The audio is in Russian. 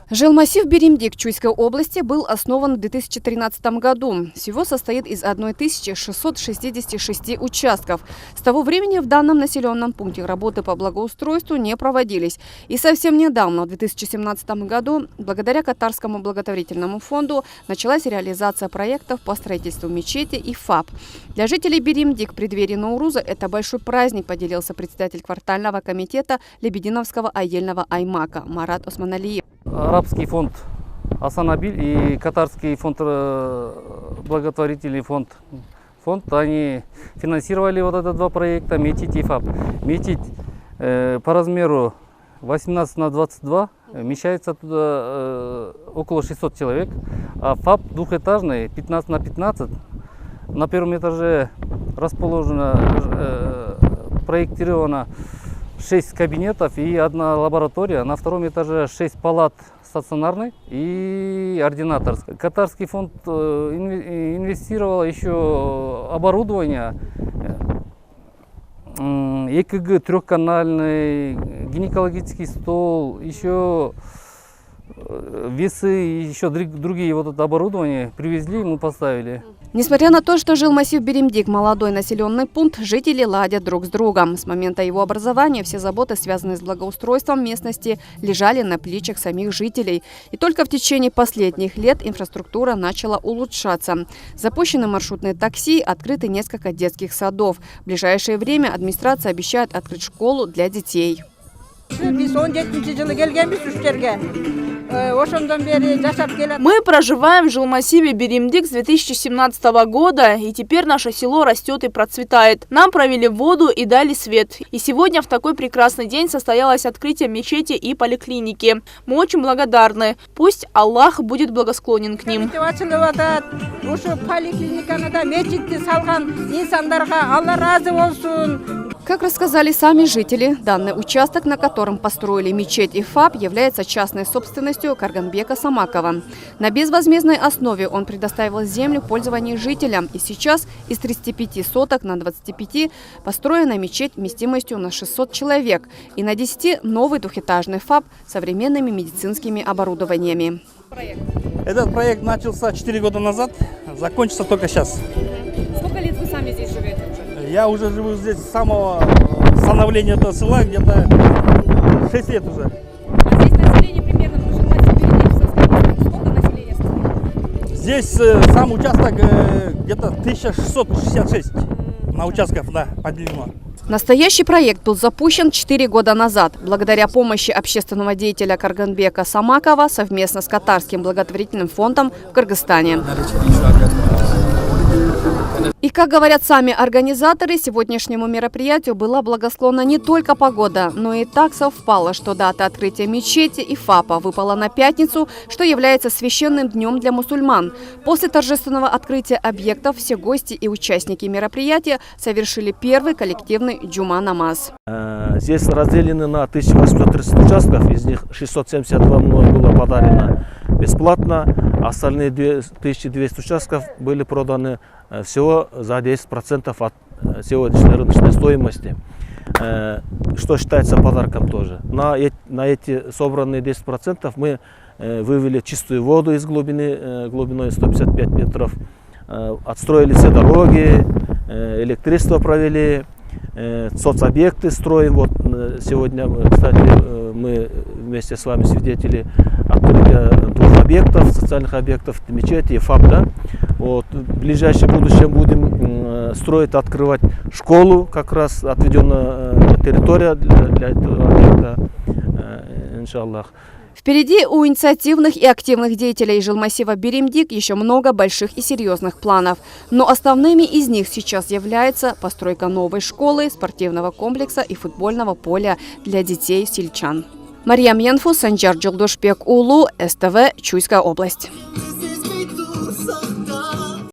Жилмассив Беримдик Чуйской области был основан в 2013 году. Всего состоит из 1666 участков. С того времени в данном населенном пункте работы по благоустройству не проводились. И совсем недавно, в 2017 году, благодаря Катарскому благотворительному фонду, началась реализация проектов по строительству мечети и ФАП. Для жителей Беримдик в преддверии Науруза это большой праздник, поделился председатель квартального комитета Лебединовского айельного аймака Марат Османалиев. Арабский фонд Асанабиль и Катарский фонд, благотворительный фонд, они финансировали вот это два проекта Мечеть и ФАП. Мечеть по размеру 18 на 22, вмещается туда около 600 человек, а ФАП двухэтажный 15 на 15. На первом этаже расположено, проектировано 6 кабинетов и одна лаборатория. На втором этаже 6 палат стационарной и ординаторской. Катарский фонд инвестировал еще оборудование, ЕКГ трехканальный, гинекологический стол, еще весы и еще другие вот это оборудование привезли, мы поставили. Несмотря на то, что жилмассив Беримдик – молодой населенный пункт, жители ладят друг с другом. С момента его образования все заботы, связанные с благоустройством местности, лежали на плечах самих жителей. И только в течение последних лет инфраструктура начала улучшаться. Запущены маршрутные такси, открыты несколько детских садов. В ближайшее время администрация обещает открыть школу для детей. Мы проживаем в жилмассиве Беримдик с 2017 года, и теперь наше село растет и процветает. Нам провели воду и дали свет. И сегодня в такой прекрасный день состоялось открытие мечети и поликлиники. Мы очень благодарны. Пусть Аллах будет благосклонен к ним. Как рассказали сами жители, данный участок, на котором построили мечеть и ФАП, является частной собственностью Карганбека Самакова. На безвозмездной основе он предоставил землю в пользование жителям. И сейчас из 35 соток на 25 построена мечеть вместимостью на 600 человек. И на 10 новый двухэтажный ФАП с современными медицинскими оборудованиями. Этот проект начался 4 года назад, закончится только сейчас. Сколько лет вы сами здесь живете уже? Я уже живу здесь с самого становления этого села, где-то 6 лет уже. А здесь население примерно сколько населения составляет? Здесь сам участок где-то 1666 на участках, да, поделено. Настоящий проект был запущен 4 года назад благодаря помощи общественного деятеля Карганбека Самакова совместно с Катарским благотворительным фондом в Кыргызстане. И, как говорят сами организаторы, сегодняшнему мероприятию была благосклонна не только погода, но и так совпало, что дата открытия мечети и ФАПа выпала на пятницу, что является священным днем для мусульман. После торжественного открытия объектов все гости и участники мероприятия совершили первый коллективный джума-намаз. Здесь разделены на 1830 участков, из них 672 было подарено бесплатно, остальные 1200 участков были проданы всего за 10% от сегодняшней рыночной стоимости, что считается подарком тоже. На эти собранные 10% мы вывели чистую воду из глубиной 155 метров, отстроили все дороги, электричество провели, соцобъекты строим. Вот сегодня, кстати, мы вместе с вами свидетели открытия двух объектов, социальных объектов, мечети и ФАП. Да? Вот, в ближайшем будущем будем строить, открывать школу, как раз отведена территория для этого объекта, иншаллах. Впереди у инициативных и активных деятелей жилмассива Беримдик еще много больших и серьезных планов. Но основными из них сейчас является постройка новой школы, спортивного комплекса и футбольного поля для детей сельчан. Мария Мьянфу, Санджар Джилдушбек Улу, СТВ, Чуйская область.